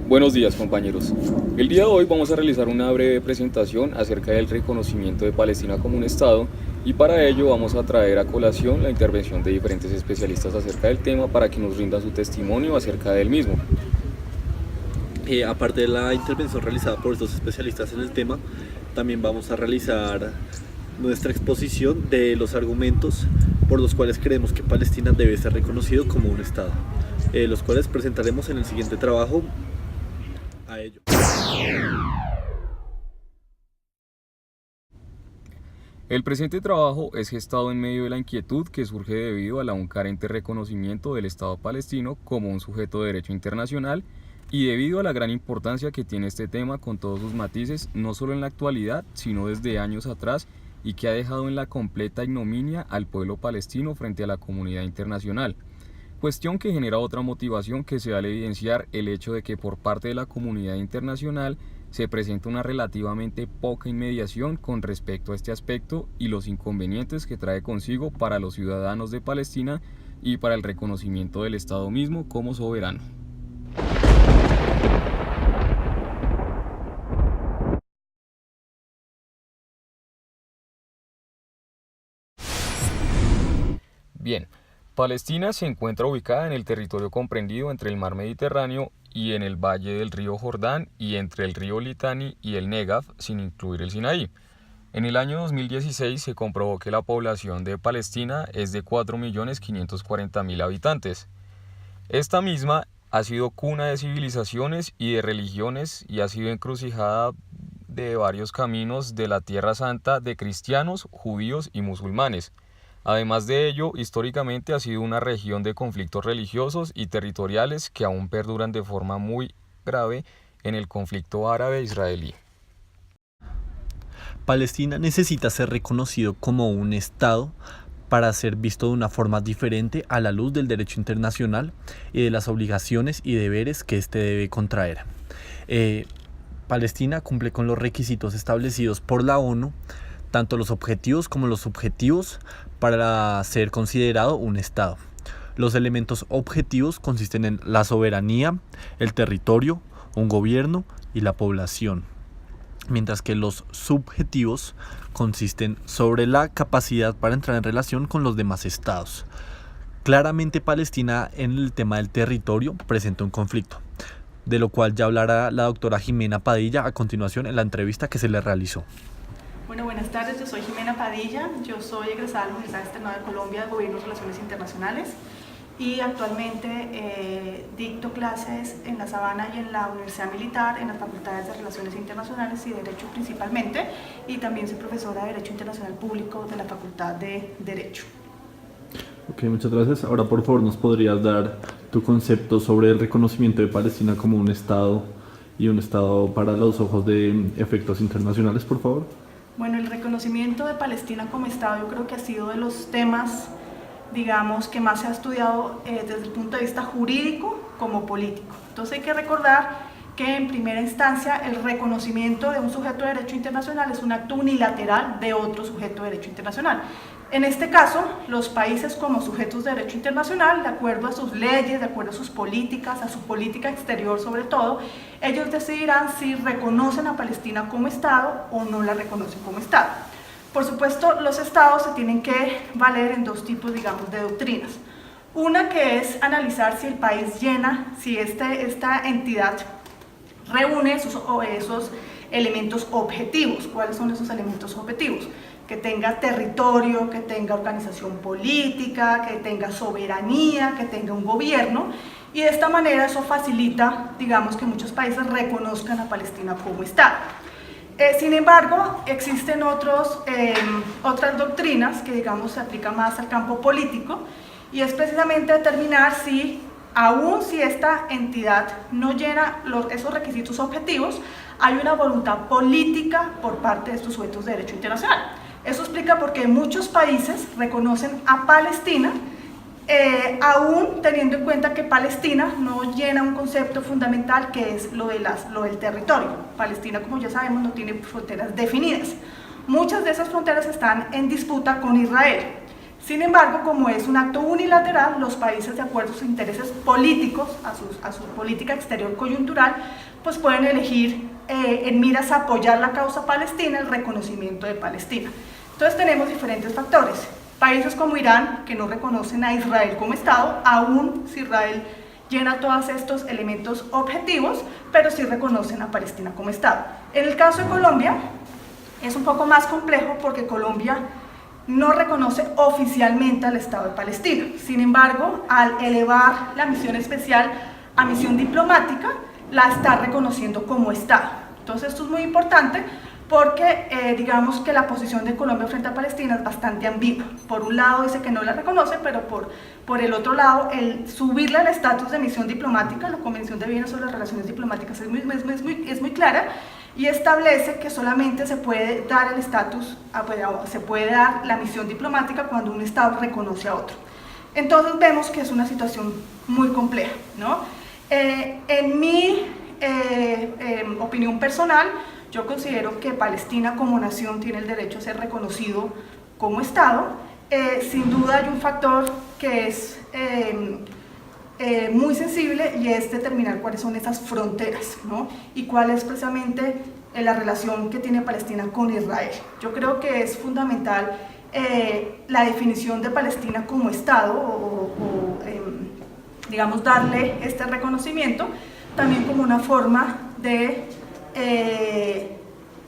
Buenos días, compañeros. El día de hoy vamos a realizar una breve presentación acerca del reconocimiento de Palestina como un Estado, y para ello vamos a traer a colación la intervención de diferentes especialistas acerca del tema para que nos rinda su testimonio acerca del mismo. Aparte de la intervención realizada por estos especialistas en el tema, también vamos a realizar nuestra exposición de los argumentos por los cuales creemos que Palestina debe ser reconocido como un Estado, los cuales presentaremos en el siguiente trabajo a ello. El presente trabajo es gestado en medio de la inquietud que surge debido a un carente reconocimiento del Estado palestino como un sujeto de derecho internacional y debido a la gran importancia que tiene este tema con todos sus matices, no solo en la actualidad, sino desde años atrás, y que ha dejado en la completa ignominia al pueblo palestino frente a la comunidad internacional. Cuestión que genera otra motivación que se da al evidenciar el hecho de que por parte de la comunidad internacional se presenta una relativamente poca inmediación con respecto a este aspecto y los inconvenientes que trae consigo para los ciudadanos de Palestina y para el reconocimiento del Estado mismo como soberano. Bien, Palestina se encuentra ubicada en el territorio comprendido entre el mar Mediterráneo y en el valle del río Jordán y entre el río Litani y el Negev, sin incluir el Sinaí. En el año 2016 se comprobó que la población de Palestina es de 4.540.000 habitantes. Esta misma ha sido cuna de civilizaciones y de religiones y ha sido encrucijada de varios caminos de la Tierra Santa de cristianos, judíos y musulmanes. Además de ello, históricamente ha sido una región de conflictos religiosos y territoriales que aún perduran de forma muy grave en el conflicto árabe-israelí. Palestina necesita ser reconocido como un Estado para ser visto de una forma diferente a la luz del derecho internacional y de las obligaciones y deberes que éste debe contraer. Palestina cumple con los requisitos establecidos por la ONU, tanto los objetivos como los subjetivos, para ser considerado un Estado. Los elementos objetivos consisten en la soberanía, el territorio, un gobierno y la población, mientras que los subjetivos consisten sobre la capacidad para entrar en relación con los demás estados. Claramente Palestina en el tema del territorio presenta un conflicto, de lo cual ya hablará la doctora Jimena Padilla a continuación en la entrevista que se le realizó. Bueno, buenas tardes, yo soy Jimena Padilla, yo soy egresada de la Universidad Externada de Colombia de Gobierno y Relaciones Internacionales y actualmente dicto clases en La Sabana y en la Universidad Militar en las facultades de Relaciones Internacionales y Derecho principalmente, y también soy profesora de Derecho Internacional Público de la Facultad de Derecho. Ok, muchas gracias. Ahora, por favor, ¿nos podrías dar tu concepto sobre el reconocimiento de Palestina como un Estado y un Estado para los ojos de efectos internacionales, por favor? Bueno, el reconocimiento de Palestina como Estado yo creo que ha sido de los temas, digamos, que más se ha estudiado desde el punto de vista jurídico como político. Entonces hay que recordar que en primera instancia el reconocimiento de un sujeto de derecho internacional es un acto unilateral de otro sujeto de derecho internacional. En este caso, los países como sujetos de derecho internacional, de acuerdo a sus leyes, de acuerdo a sus políticas, a su política exterior sobre todo, ellos decidirán si reconocen a Palestina como Estado o no la reconocen como Estado. Por supuesto, los Estados se tienen que valer en dos tipos, digamos, de doctrinas. Una que es analizar si el país llena, si esta entidad reúne esos elementos objetivos. ¿Cuáles son esos elementos objetivos? Que tenga territorio, que tenga organización política, que tenga soberanía, que tenga un gobierno, y de esta manera eso facilita, digamos, que muchos países reconozcan a Palestina como Estado. Sin embargo, existen otras doctrinas que, digamos, se aplican más al campo político, y es precisamente determinar si, aun si esta entidad no llena esos requisitos objetivos, hay una voluntad política por parte de estos sujetos de derecho internacional. Eso explica por qué muchos países reconocen a Palestina, aún teniendo en cuenta que Palestina no llena un concepto fundamental que es lo del territorio. Palestina, como ya sabemos, no tiene fronteras definidas. Muchas de esas fronteras están en disputa con Israel. Sin embargo, como es un acto unilateral, los países, de acuerdo a sus intereses políticos, a su política exterior coyuntural, pues pueden elegir en miras a apoyar la causa palestina, el reconocimiento de Palestina. Entonces tenemos diferentes factores. Países como Irán, que no reconocen a Israel como Estado, aún si Israel llena todos estos elementos objetivos, pero sí reconocen a Palestina como Estado. En el caso de Colombia, es un poco más complejo porque Colombia no reconoce oficialmente al Estado de Palestina. Sin embargo, al elevar la misión especial a misión diplomática, la está reconociendo como Estado. Entonces esto es muy importante porque digamos que la posición de Colombia frente a Palestina es bastante ambigua. Por un lado dice que no la reconoce, pero por el otro lado, el subirle el estatus de misión diplomática, la Convención de Viena sobre las Relaciones Diplomáticas es muy clara y establece que solamente se puede dar el estatus, se puede dar la misión diplomática cuando un Estado reconoce a otro. Entonces vemos que es una situación muy compleja, ¿no? En mi opinión personal, yo considero que Palestina como nación tiene el derecho a ser reconocido como Estado. Sin duda hay un factor que es muy sensible y es determinar cuáles son esas fronteras, ¿no? Y cuál es precisamente la relación que tiene Palestina con Israel. Yo creo que es fundamental la definición de Palestina como Estado digamos, darle este reconocimiento también como una forma de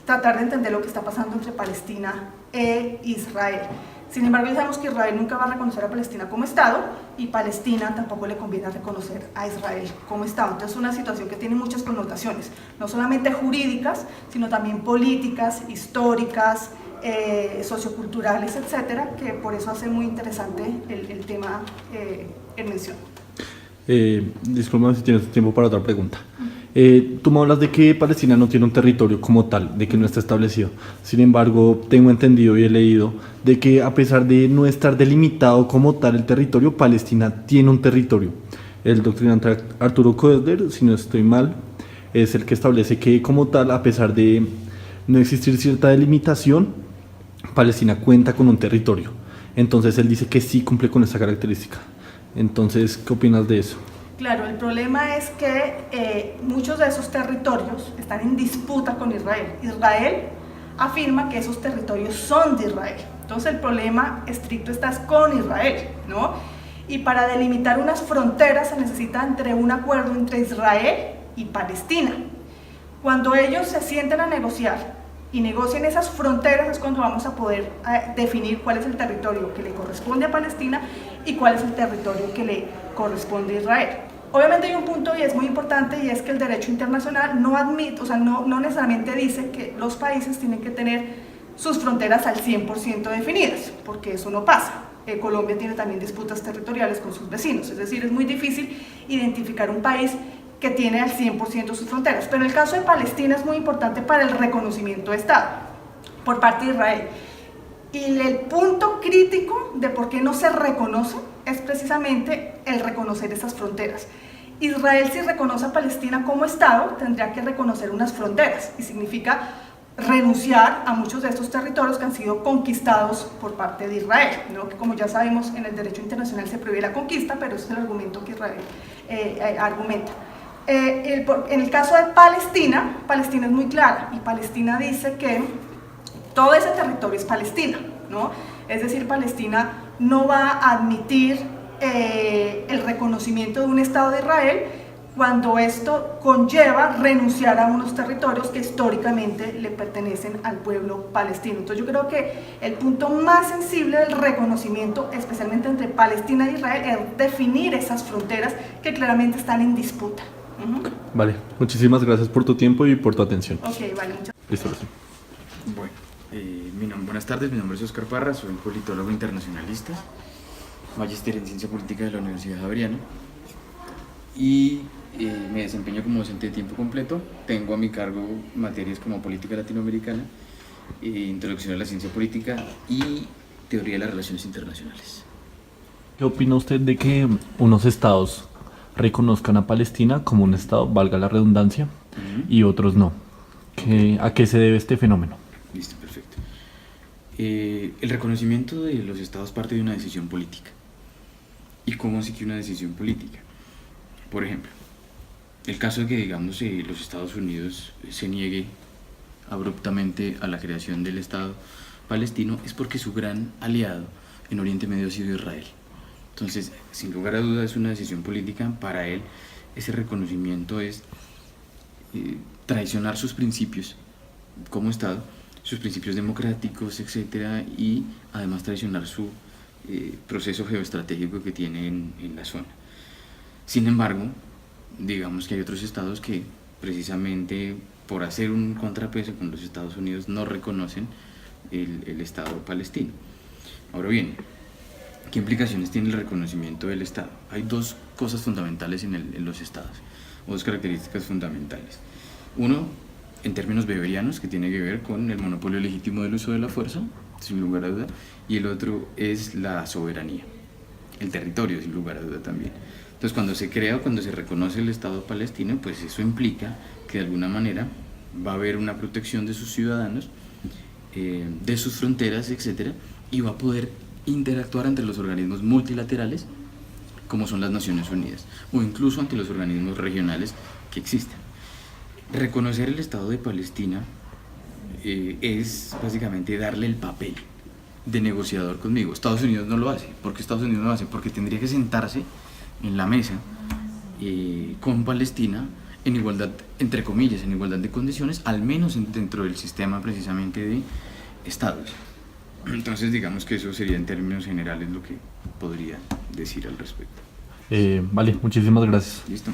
tratar de entender lo que está pasando entre Palestina e Israel. Sin embargo, sabemos que Israel nunca va a reconocer a Palestina como Estado y Palestina tampoco le conviene reconocer a Israel como Estado. Entonces es una situación que tiene muchas connotaciones, no solamente jurídicas, sino también políticas, históricas, socioculturales, etcétera, que por eso hace muy interesante el tema en mención. Disculpa si tienes tiempo para otra pregunta. Tú me hablas de que Palestina no tiene un territorio como tal, de que no está establecido. Sin embargo, tengo entendido y he leído de que a pesar de no estar delimitado como tal el territorio, Palestina tiene un territorio. El doctrinante Arturo Koestler, si no estoy mal, es el que establece que como tal, a pesar de no existir cierta delimitación, Palestina cuenta con un territorio. Entonces él dice que sí cumple con esa característica. Entonces, ¿qué opinas de eso? Claro, el problema es que muchos de esos territorios están en disputa con Israel. Israel afirma que esos territorios son de Israel. Entonces el problema estricto está con Israel, ¿no? Y para delimitar unas fronteras se necesita un acuerdo entre Israel y Palestina. Cuando ellos se sienten a negociar y negocien esas fronteras es cuando vamos a poder definir cuál es el territorio que le corresponde a Palestina y cuál es el territorio que le corresponde a Israel. Obviamente hay un punto y es muy importante y es que el derecho internacional no admite, o sea, no necesariamente dice que los países tienen que tener sus fronteras al 100% definidas, porque eso no pasa. Colombia tiene también disputas territoriales con sus vecinos, es decir, es muy difícil identificar un país que tiene al 100% sus fronteras. Pero en el caso de Palestina es muy importante para el reconocimiento de Estado por parte de Israel. Y el punto crítico de por qué no se reconoce es precisamente el reconocer esas fronteras. Israel, si reconoce a Palestina como Estado, tendría que reconocer unas fronteras y significa renunciar a muchos de estos territorios que han sido conquistados por parte de Israel, ¿no? Que como ya sabemos en el derecho internacional se prohíbe la conquista, pero ese es el argumento que Israel argumenta. En el caso de Palestina, Palestina es muy clara y Palestina dice que todo ese territorio es Palestina, ¿no? Es decir, Palestina no va a admitir el reconocimiento de un Estado de Israel cuando esto conlleva renunciar a unos territorios que históricamente le pertenecen al pueblo palestino. Entonces yo creo que el punto más sensible del reconocimiento, especialmente entre Palestina e Israel, es definir esas fronteras que claramente están en disputa. Vale, muchísimas gracias por tu tiempo y por tu atención. Ok, vale, muchas gracias. Listo, sí. Bueno, buenas tardes, mi nombre es Oscar Parra, soy politólogo internacionalista, magíster en Ciencia Política de la Universidad Javeriana y me desempeño como docente de tiempo completo. Tengo a mi cargo materias como Política Latinoamericana, Introducción a la Ciencia Política y Teoría de las Relaciones Internacionales. ¿Qué opina usted de que unos estados reconozcan a Palestina como un estado, valga la redundancia, y otros no? ¿A qué se debe este fenómeno? Listo, perfecto. El reconocimiento de los estados parte de una decisión política. ¿Y cómo así que una decisión política? Por ejemplo, el caso de que, digamos, los Estados Unidos se niegue abruptamente a la creación del Estado palestino es porque su gran aliado en Oriente Medio ha sido Israel. Entonces, sin lugar a dudas, es una decisión política. Para él, ese reconocimiento es traicionar sus principios como Estado, sus principios democráticos, etcétera, y además traicionar su proceso geoestratégico que tiene en la zona. Sin embargo, digamos que hay otros estados que precisamente por hacer un contrapeso con los Estados Unidos no reconocen el Estado palestino. Ahora bien, ¿qué implicaciones tiene el reconocimiento del Estado? Hay dos cosas fundamentales en los estados, o dos características fundamentales. Uno, en términos weberianos, que tiene que ver con el monopolio legítimo del uso de la fuerza, sin lugar a duda, y el otro es la soberanía, el territorio, sin lugar a duda también. Entonces, cuando se crea o cuando se reconoce el Estado palestino, pues eso implica que de alguna manera va a haber una protección de sus ciudadanos, de sus fronteras, etcétera, y va a poder interactuar ante los organismos multilaterales, como son las Naciones Unidas, o incluso ante los organismos regionales que existen. Reconocer el Estado de Palestina es básicamente darle el papel de negociador conmigo. Estados Unidos no lo hace. ¿Por qué Estados Unidos no lo hace? Porque tendría que sentarse en la mesa con Palestina en igualdad, entre comillas, en igualdad de condiciones, al menos dentro del sistema precisamente de estados. Entonces, digamos que eso sería en términos generales lo que podría decir al respecto. Vale, muchísimas gracias. Listo.